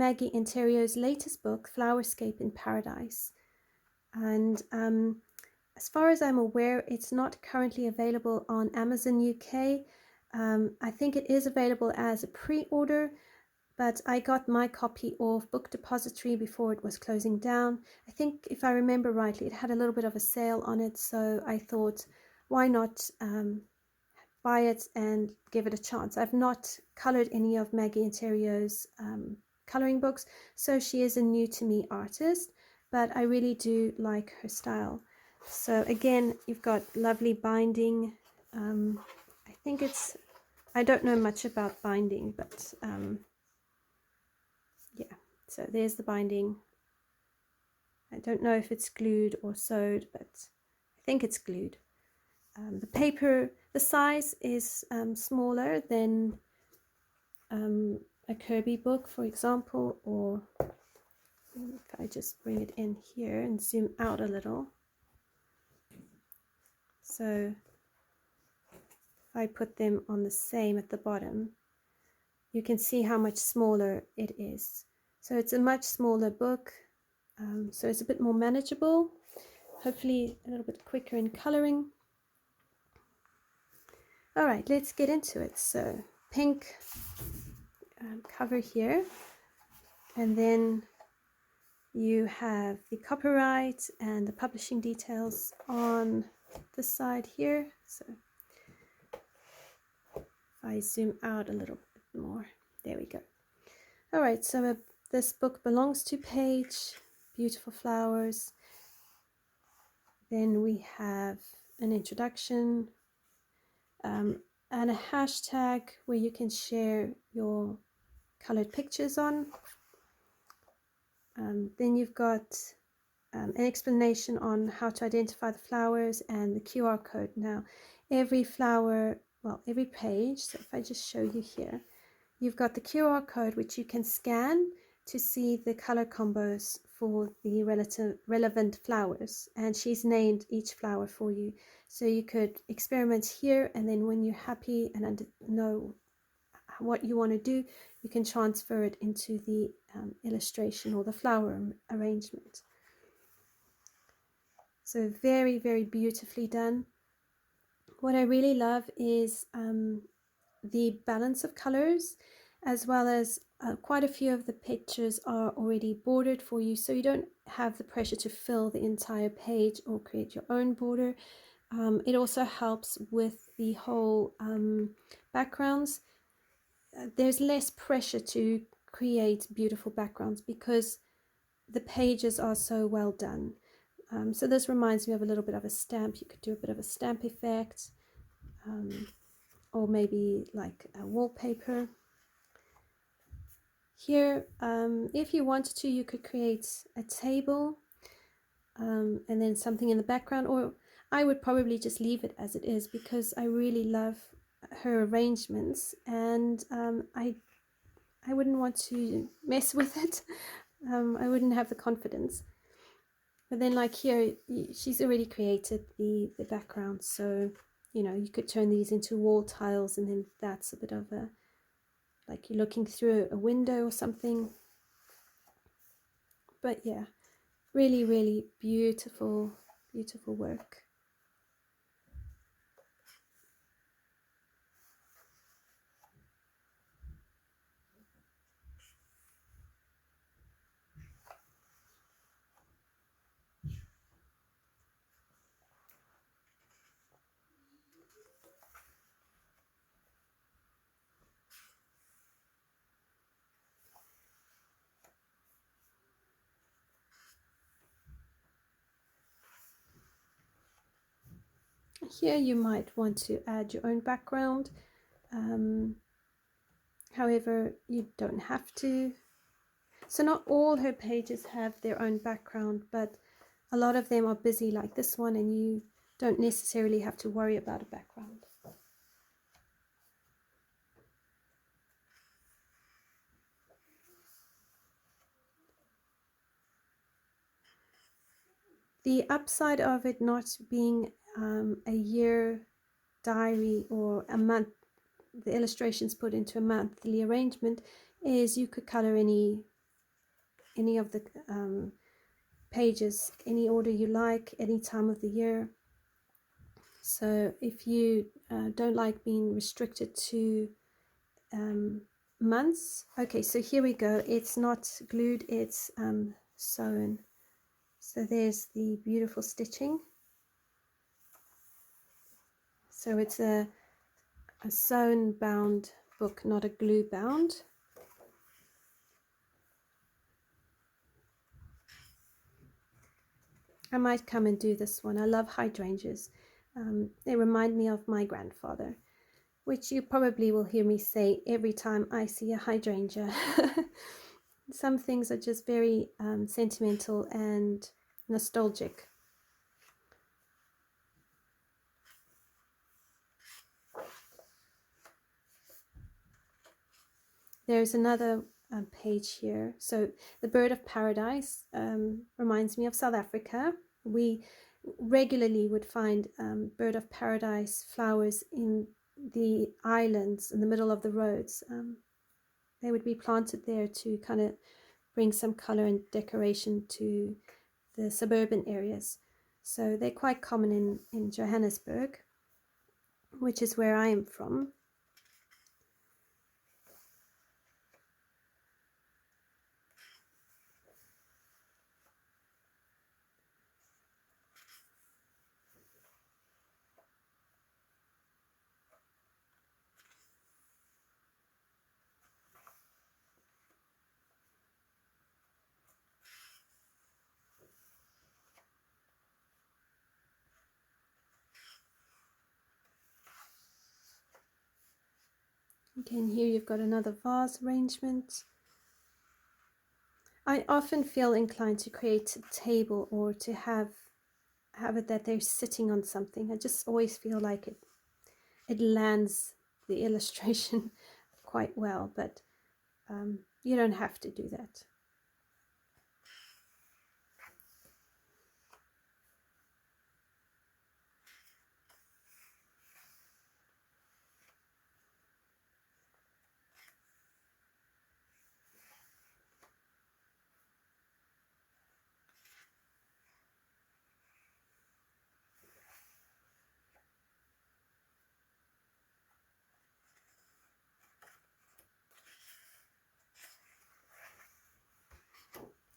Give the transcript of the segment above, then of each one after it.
Maggie Enterrios' latest book, Flowerscape in Paradise. And as far as I'm aware, it's not currently available on Amazon UK. I think it is available as a pre-order, but I got my copy off Book Depository before it was closing down. I think, if I remember rightly, it had a little bit of a sale on it, so I thought, why not buy it and give it a chance. I've not colored any of Maggie Enterrios' coloring books, so she is a new to me artist, but I really do like her style. So again, you've got lovely binding. I think it's, I don't know much about binding, but yeah, so there's the binding. I don't know if it's glued or sewed, but I think it's glued. The paper, the size is smaller than a Kirby book, for example, or if I just bring it in here and zoom out a little. So if I put them on the same at the bottom, you can see how much smaller it is. So it's a much smaller book, so it's a bit more manageable, hopefully a little bit quicker in coloring. All right, let's get into it. So pink cover here, and then you have the copyright and the publishing details on the side here. So if I zoom out a little bit more, there we go. All right, so this book belongs to Paige, beautiful flowers. Then we have an introduction and a hashtag where you can share your colored pictures on. Then you've got an explanation on how to identify the flowers and the QR code. Now, every flower, well, every page, so if I just show you here, you've got the QR code which you can scan to see the color combos for the relevant flowers, and she's named each flower for you. So you could experiment here, and then when you're happy and know what you want to do, you can transfer it into the illustration or the flower arrangement. So very, very beautifully done. What I really love is the balance of colors, as well as quite a few of the pictures are already bordered for you, so you don't have the pressure to fill the entire page or create your own border. It also helps with the whole backgrounds. There's less pressure to create beautiful backgrounds because the pages are so well done. So this reminds me of a little bit of a stamp. You could do a bit of a stamp effect, or maybe like a wallpaper. Here, if you wanted to, you could create a table and then something in the background, or I would probably just leave it as it is because I really love her arrangements, and I wouldn't want to mess with it. I wouldn't have the confidence. But then, like here, she's already created the background, so you know, you could turn these into wall tiles, and then that's a bit of a, like you're looking through a window or something. But yeah, really, really beautiful, beautiful work. Here you might want to add your own background. However, you don't have to. So not all her pages have their own background, but a lot of them are busy like this one, and you don't necessarily have to worry about a background. The upside of it not being a year diary or a month, the illustrations put into a monthly arrangement, is you could color any any of the pages any order you like, any time of the year. So if you don't like being restricted to months, okay, so here we go. It's not glued, it's sewn. So there's the beautiful stitching. So it's a sewn bound book, not a glue bound. I might come and do this one. I love hydrangeas. They remind me of my grandfather, which you probably will hear me say every time I see a hydrangea. Some things are just very sentimental and nostalgic. There's another page here. So the bird of paradise reminds me of South Africa. We regularly would find bird of paradise flowers in the islands in the middle of the roads. They would be planted there to kind of bring some color and decoration to the suburban areas. So they're quite common in Johannesburg, which is where I am from. Again, here you've got another vase arrangement. I often feel inclined to create a table or to have it that they're sitting on something. I just always feel like it lands the illustration quite well, but you don't have to do that.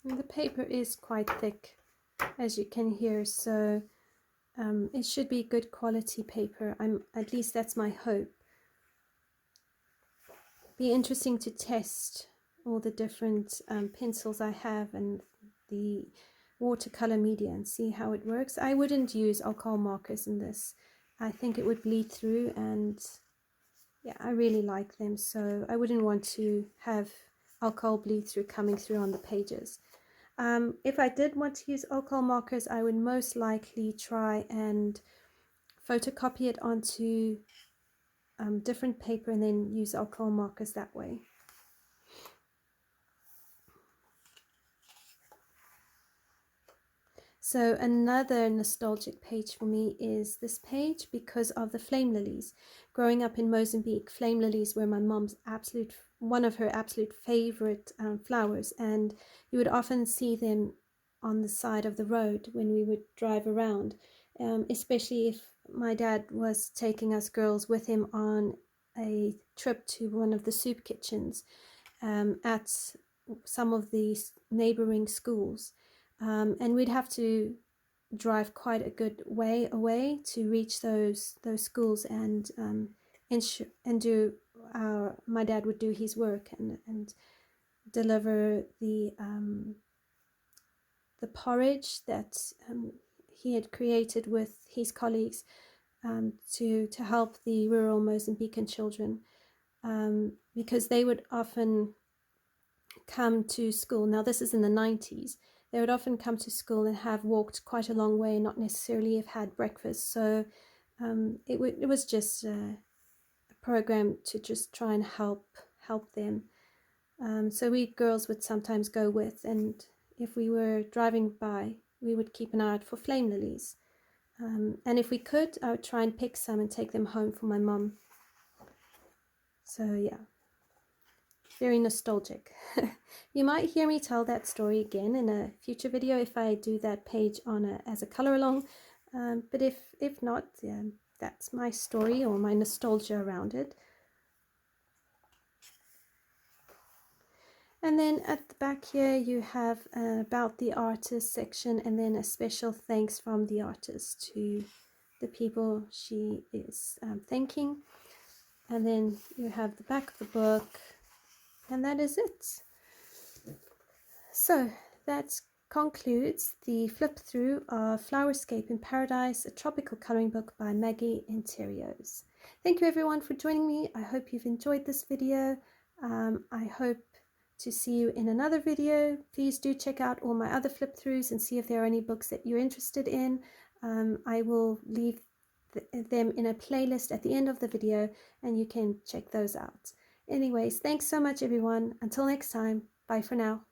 And the paper is quite thick, as you can hear, so it should be good quality paper. At least that's my hope. Be interesting to test all the different pencils I have and the watercolor media and see how it works. I wouldn't use alcohol markers in this. I think it would bleed through, and yeah, I really like them, so I wouldn't want to have alcohol bleed through coming through on the pages. If I did want to use alcohol markers, I would most likely try and photocopy it onto different paper and then use alcohol markers that way. So another nostalgic page for me is this page because of the flame lilies. Growing up in Mozambique, flame lilies were my mom's one of her absolute favorite flowers, and you would often see them on the side of the road when we would drive around, especially if my dad was taking us girls with him on a trip to one of the soup kitchens at some of the neighboring schools. And we'd have to drive quite a good way away to reach those schools, and do my dad would do his work and deliver the porridge that he had created with his colleagues to help the rural Mozambican children, because they would often come to school. Now this is in the 90s. They would often come to school and have walked quite a long way, not necessarily have had breakfast. So it was just a program to just try and help them. So we girls would sometimes go with, and if we were driving by, we would keep an eye out for flame lilies. And if we could, I would try and pick some and take them home for my mum. So yeah, very nostalgic. You might hear me tell that story again in a future video if I do that page on as a color along, but if not, that's my story or my nostalgia around it. And then at the back here you have about the artist section, and then a special thanks from the artist to the people she is thanking. And then you have the back of the book, and that is it. So that concludes the flip through of Flowerscape in Paradise, a tropical coloring book by Maggie Enterrios. Thank you everyone for joining me. I hope you've enjoyed this video. I hope to see you in another video. Please do check out all my other flip throughs and see if there are any books that you're interested in. I will leave them in a playlist at the end of the video and you can check those out. Anyways, thanks so much everyone. Until next time, bye for now.